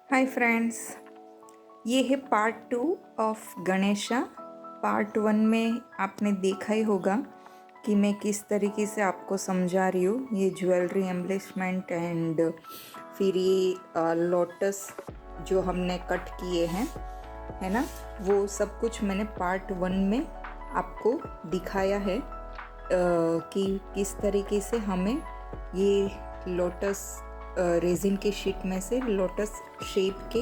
Hi friends, ये है part 2 of Ganesha. Part 1 में आपने देखा ही होगा कि मैं किस तरीके से आपको समझा रही हूँ ये ज्वेलरी एम्बलिशमेंट एंड फिर ये लोटस जो हमने कट किए हैं, है ना। वो सब कुछ मैंने पार्ट 1 में आपको दिखाया है कि किस तरीके से हमें ये लोटस रेजिन के शीट में से लोटस शेप के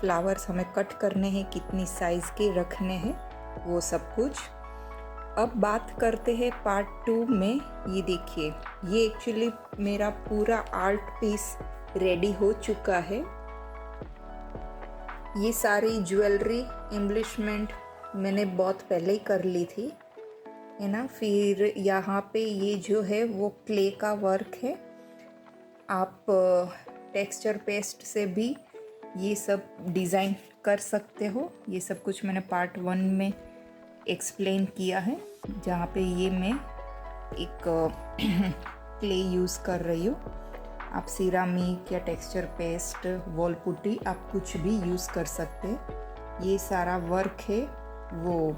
फ्लावर्स हमें कट करने हैं, कितनी साइज़ के रखने हैं, वो सब कुछ। अब बात करते हैं पार्ट 2 में। ये देखिए, ये एक्चुअली मेरा पूरा आर्ट पीस रेडी हो चुका है। ये सारी ज्वेलरी एम्बलिशमेंट मैंने बहुत पहले ही कर ली थी, है ना। फिर यहाँ पे ये जो है वो क्ले का वर्क है। आप टेक्सचर पेस्ट से भी ये सब डिज़ाइन कर सकते हो। ये सब कुछ मैंने पार्ट 1 में एक्सप्लेन किया है, जहाँ पे ये मैं एक क्ले यूज़ कर रही हूँ। आप सिरामिक या टेक्सचर पेस्ट, वॉल पुट्टी, आप कुछ भी यूज़ कर सकते हैं। ये सारा वर्क है वो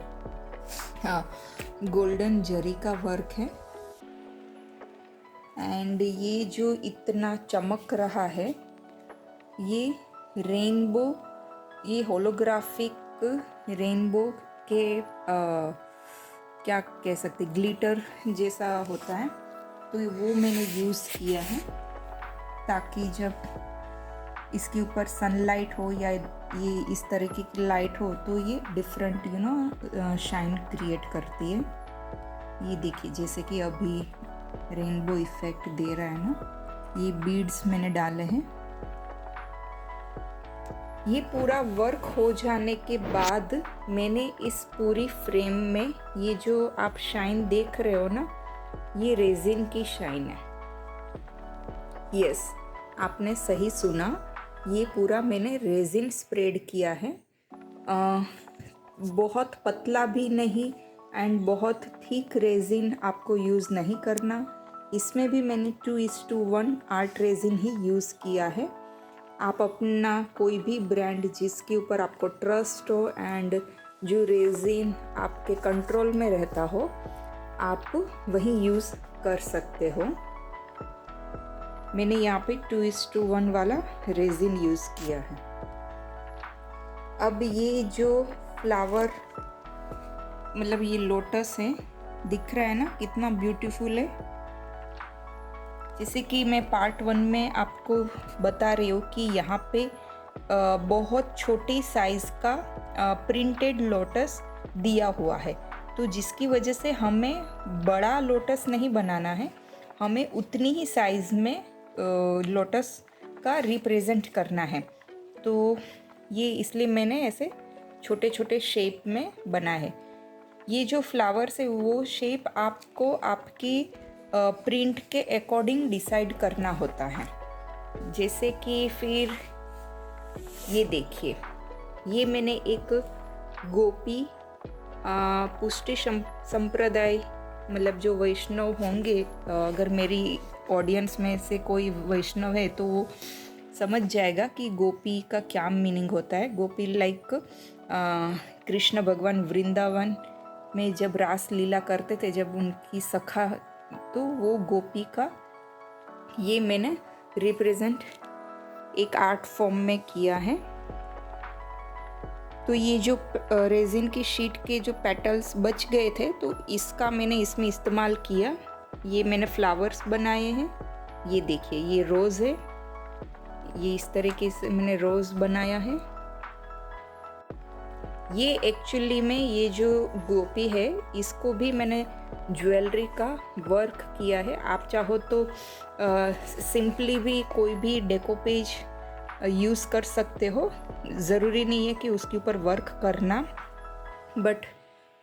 गोल्डन जरी का वर्क है। एंड ये जो इतना चमक रहा है, ये रेनबो, ये होलोग्राफिक रेनबो के क्या कह सकते, ग्लिटर जैसा होता है, तो वो मैंने यूज़ किया है ताकि जब इसके ऊपर सनलाइट हो या ये इस तरीके की लाइट हो तो ये डिफरेंट शाइन क्रिएट करती है। ये देखिए, जैसे कि अभी रेनबो इफेक्ट दे रहा है ना। ये बीड्स मैंने डाले हैं। ये पूरा वर्क हो जाने के बाद मैंने इस पूरी फ्रेम में ये जो आप शाइन देख रहे हो ना, ये रेजिन की शाइन है। यस, आपने सही सुना, ये पूरा मैंने रेजिन स्प्रेड किया है। बहुत पतला भी नहीं एंड बहुत थिक रेजिन आपको यूज़ नहीं करना। इसमें भी मैंने 2:1 आर्ट रेजिन ही यूज़ किया है। आप अपना कोई भी ब्रांड जिसके ऊपर आपको ट्रस्ट हो एंड जो रेजिन आपके कंट्रोल में रहता हो, आप वही यूज़ कर सकते हो। मैंने यहाँ पे 2:1 वाला रेजिन यूज़ किया है। अब ये जो फ्लावर, मतलब ये लोटस है, दिख रहा है ना कितना ब्यूटीफुल है। जैसे कि मैं पार्ट 1 में आपको बता रही हूँ कि यहाँ पे बहुत छोटी साइज़ का प्रिंटेड लोटस दिया हुआ है, तो जिसकी वजह से हमें बड़ा लोटस नहीं बनाना है, हमें उतनी ही साइज़ में लोटस का रिप्रेजेंट करना है। तो ये इसलिए मैंने ऐसे छोटे छोटे शेप में बना है। ये जो फ्लावर्स है वो शेप आपको आपकी प्रिंट के अकॉर्डिंग डिसाइड करना होता है। जैसे कि फिर ये देखिए, ये मैंने एक गोपी पुष्टि संप्रदाय, मतलब जो वैष्णव होंगे, अगर मेरी ऑडियंस में से कोई वैष्णव है तो वो समझ जाएगा कि गोपी का क्या मीनिंग होता है। गोपी लाइक कृष्ण भगवान वृंदावन में जब रास लीला करते थे, जब उनकी सखा, तो वो गोपी का ये मैंने रिप्रेजेंट एक आर्ट फॉर्म में किया है। तो ये जो रेजिन की शीट के जो पेटल्स बच गए थे, तो इसका मैंने इसमें इस्तेमाल किया। ये मैंने फ्लावर्स बनाए हैं। ये देखिए, ये रोज़ है, ये इस तरीके से मैंने रोज़ बनाया है। ये एक्चुअली में ये जो गोपी है, इसको भी मैंने ज्वेलरी का वर्क किया है। आप चाहो तो सिंपली भी कोई भी डेको पेज यूज़ कर सकते हो, ज़रूरी नहीं है कि उसके ऊपर वर्क करना, बट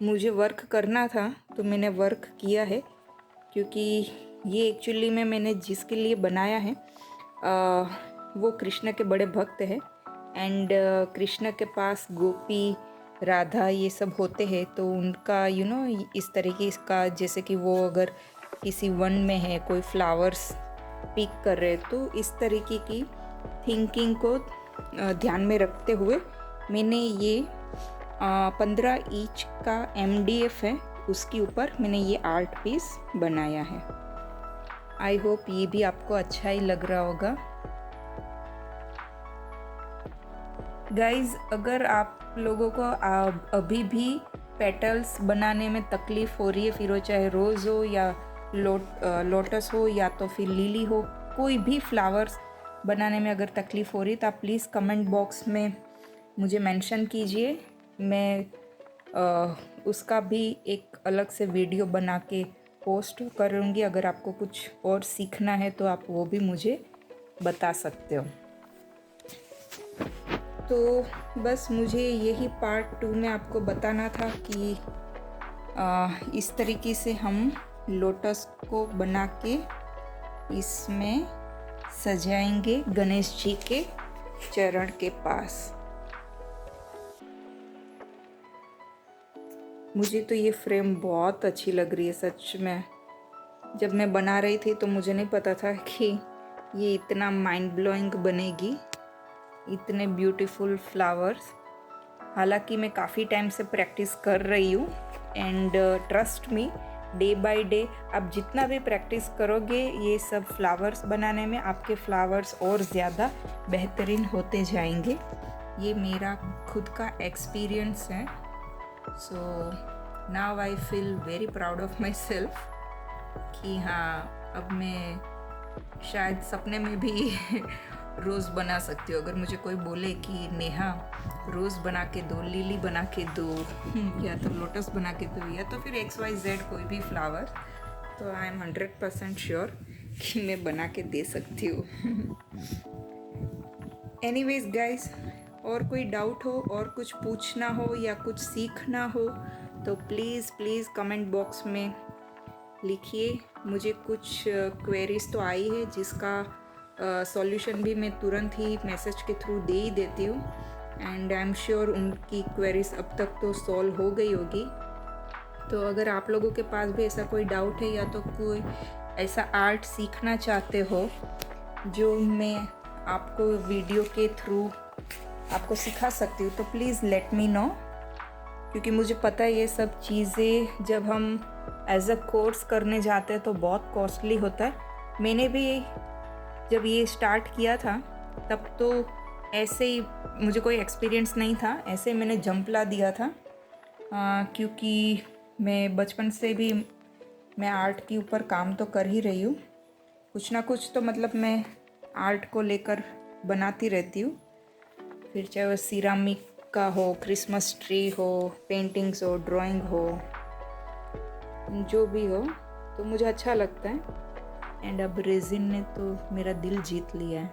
मुझे वर्क करना था तो मैंने वर्क किया है। क्योंकि ये एक्चुअली में मैंने जिसके लिए बनाया है वो कृष्ण के बड़े भक्त हैं एंड कृष्ण के पास गोपी, राधा ये सब होते हैं, तो उनका इस तरीके का, जैसे कि वो अगर किसी वन में है, कोई फ्लावर्स पिक कर रहे, तो इस तरीके की थिंकिंग को ध्यान में रखते हुए मैंने ये 15 इंच का MDF है, उसके ऊपर मैंने ये आर्ट पीस बनाया है। आई होप ये भी आपको अच्छा ही लग रहा होगा। गाइज़, अगर आप लोगों को अभी भी पेटल्स बनाने में तकलीफ़ हो रही है, फिर वो चाहे रोज़ हो या लोटस हो या तो फिर लिली हो, कोई भी फ्लावर्स बनाने में अगर तकलीफ़ हो रही है तो आप प्लीज़ कमेंट बॉक्स में मुझे मेंशन कीजिए। मैं उसका भी एक अलग से वीडियो बना के पोस्ट करूँगी। अगर आपको कुछ और सीखना है तो आप वो भी मुझे बता सकते हो। तो बस मुझे यही पार्ट 2 में आपको बताना था कि इस तरीके से हम लोटस को बना के इसमें सजाएंगे गणेश जी के चरण के पास। मुझे तो ये फ्रेम बहुत अच्छी लग रही है सच में। जब मैं बना रही थी तो मुझे नहीं पता था कि ये इतना माइंड ब्लोइंग बनेगी, इतने ब्यूटीफुल फ्लावर्स। हालांकि मैं काफ़ी टाइम से प्रैक्टिस कर रही हूँ and trust me, day by day आप जितना भी प्रैक्टिस करोगे ये सब फ्लावर्स बनाने में, आपके फ्लावर्स और ज़्यादा बेहतरीन होते जाएंगे। ये मेरा खुद का एक्सपीरियंस है। So now I feel very proud of my self कि हाँ, अब मैं शायद सपने में भी रोज़ बना सकती हूँ। अगर मुझे कोई बोले कि नेहा रोज़ बना के दो, लिली बना के दो, या तो लोटस बना के दो, या तो फिर XYZ कोई भी फ्लावर, तो आई एम 100% श्योर कि मैं बना के दे सकती हूँ। एनीवेज गाइस, और कोई डाउट हो और कुछ पूछना हो या कुछ सीखना हो तो प्लीज़ कमेंट बॉक्स में लिखिए। मुझे कुछ क्वेरीज तो आई है जिसका सॉल्यूशन भी मैं तुरंत ही मैसेज के थ्रू दे ही देती हूँ एंड आई एम श्योर उनकी क्वेरीज अब तक तो सॉल्व हो गई होगी। तो अगर आप लोगों के पास भी ऐसा कोई डाउट है या तो कोई ऐसा आर्ट सीखना चाहते हो जो मैं आपको वीडियो के थ्रू आपको सिखा सकती हूँ तो प्लीज़ लेट मी नो, क्योंकि मुझे पता है ये सब चीज़ें जब हम एज अ कोर्स करने जाते हैं तो बहुत कॉस्टली होता है। मैंने भी जब ये स्टार्ट किया था तब तो ऐसे ही, मुझे कोई एक्सपीरियंस नहीं था, ऐसे मैंने जंप ला दिया था क्योंकि मैं बचपन से भी मैं आर्ट के ऊपर काम तो कर ही रही हूँ, कुछ ना कुछ तो मतलब मैं आर्ट को लेकर बनाती रहती हूँ, फिर चाहे वो सिरामिक का हो, क्रिसमस ट्री हो, पेंटिंग्स हो, ड्राइंग हो, जो भी हो, तो मुझे अच्छा लगता है। एंड अब रेजिन ने तो मेरा दिल जीत लिया है।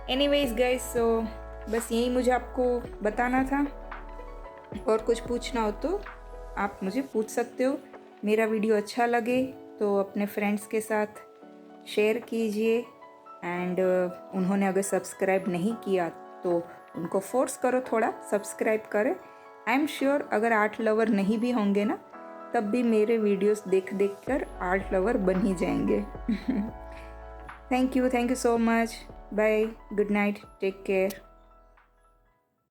एनीवेज गाइस, सो बस यही मुझे आपको बताना था। और कुछ पूछना हो तो आप मुझे पूछ सकते हो। मेरा वीडियो अच्छा लगे तो अपने फ्रेंड्स के साथ शेयर कीजिए एंड उन्होंने अगर सब्सक्राइब नहीं किया तो उनको फोर्स करो थोड़ा सब्सक्राइब करें। आई एम श्योर अगर आर्ट लवर नहीं भी होंगे ना तब भी मेरे वीडियोस देख कर आर्ट लवर बन ही जाएंगे। Thank you so much, bye, good night, take care.